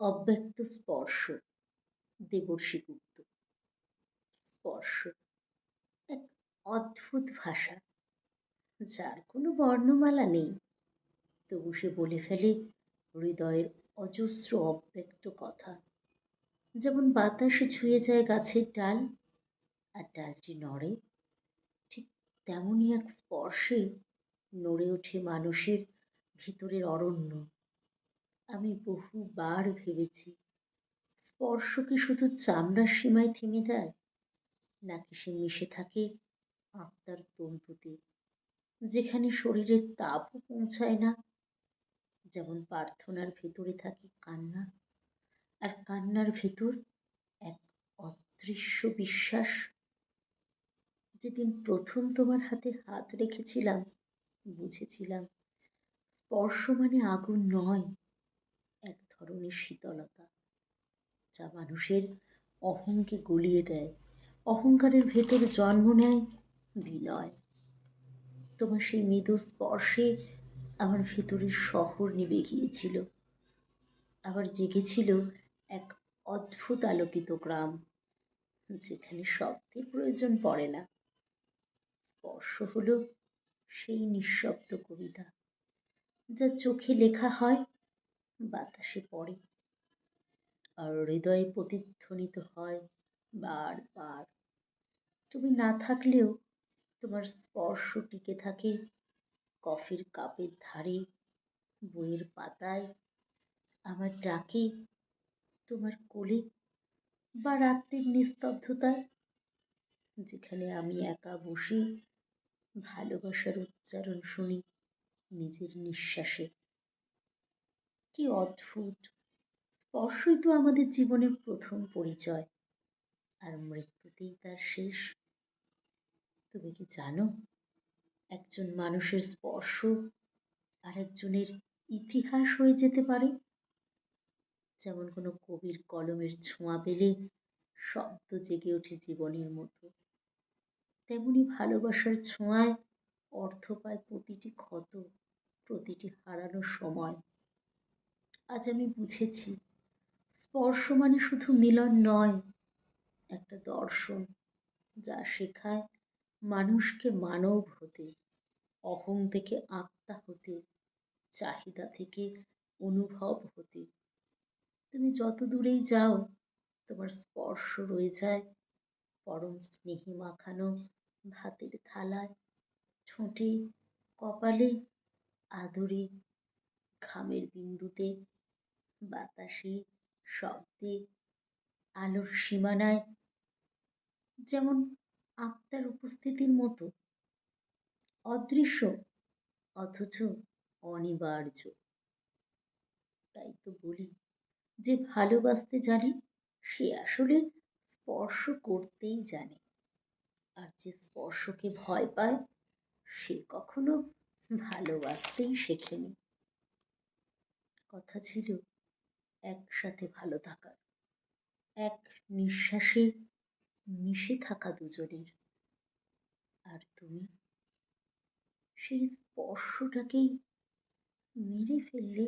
অব্যক্ত স্পর্শ। দেবর্ষী গুপ্ত। স্পর্শ এক অদ্ভুত ভাষা, যার কোনো বর্ণমালা নেই, তবু সে বলে ফেলে হৃদয়ের অজস্র অব্যক্ত কথা। যেমন বাতাসে ছুঁয়ে যায় গাছের ডাল, আর ডালটি নড়ে, ঠিক তেমনই এক স্পর্শে নড়ে ওঠে মানুষের ভিতরের অরণ্য। আমি বহুবার ভেবেছি, স্পর্শ কি শুধু চামড়ার সীমায় থেমে যায়, নাকি সে মিশে থাকে আত্মার তন্তুতে, যেখানে শরীরের তাপও পৌঁছায় না। যেমন প্রার্থনার ভেতরে থাকে কান্না, আর কান্নার ভেতর এক অদৃশ্য বিশ্বাস। যেদিন প্রথম তোমার হাতে হাত রেখেছিলাম, বুঝেছিলাম স্পর্শ মানে আগুন নয়, এক ধরনের শীতলতা, যা মানুষের অহংকে গলিয়ে দেয়। অহংকারের ভেতর জন্ম নেয় বিনয়। তোমার সেই মৃদু স্পর্শে আমার ভেতরের শহর নিভে গিয়েছিল, আবার জেগেছিল এক অদ্ভুত আলোকিত গ্রাম, যেখানে শব্দের প্রয়োজন পড়ে না। স্পর্শ হলো সেই নিঃশব্দ কবিতা, যা চোখে লেখা হয়, বাতাসে পড়ে, আর হৃদয়ে প্রতিধ্বনিত হয় বারবার। তুমি না থাকলেও তোমার স্পর্শ টিকে থাকে কফির কাপের ধারে, বইয়ের পাতায়, আমার ডাকে, তোমার কোলে, বা রাত্রির নিস্তব্ধতায়, যেখানে আমি একা বসে ভালোবাসার উচ্চারণ শুনি নিজের নিঃশ্বাসে। কি অদ্ভুত! স্পর্শই তো আমাদের জীবনের প্রথম পরিচয়, আর মৃত্যুতেই তার শেষ। তুমি কি জানো, একজন মানুষের স্পর্শ আরেকজনের ইতিহাস হয়ে যেতে পারে? যেমন কোনো কবির কলমের ছোঁয়া পেলে শব্দ জেগে ওঠে জীবনের মতো, তেমনি ভালোবাসার ছোঁয়ায় অর্থ পায় প্রতিটি ক্ষত, প্রতিটি হারানো সময়। আজ আমি বুঝেছি, স্পর্শ মানে শুধু মিলন নয়, একটা দর্শন, যা শেখায় মানুষকে মানব হতে, অহং থেকে আত্মা হতে, চাহিদা থেকে অনুভব হতে। তুমি যত দূরেই যাও, তোমার স্পর্শ রয়ে যায় পরম স্নেহে মাখানো ভাতের থালায়, ঠোঁটে, কপালে, আদরে, ঘামের বিন্দুতে, বাতাসে, শব্দে, আলোর সীমানায়, যেমন আত্মার উপস্থিতির মতো, অদৃশ্য অথচ অনিবার্য। তাই তো বলি, যে ভালোবাসতে জানে সে আসলে স্পর্শ করতেই জানে, আর যে স্পর্শকে ভয় পায় সে কখনো ভালোবাসতেই শেখেনি। কথা ছিল একসাথে ভালো থাকার, এক নিঃশ্বাসে মিশে থাকা দুজনের। আর তুমি সেই স্পর্শটাকেই মেরে ফেললে।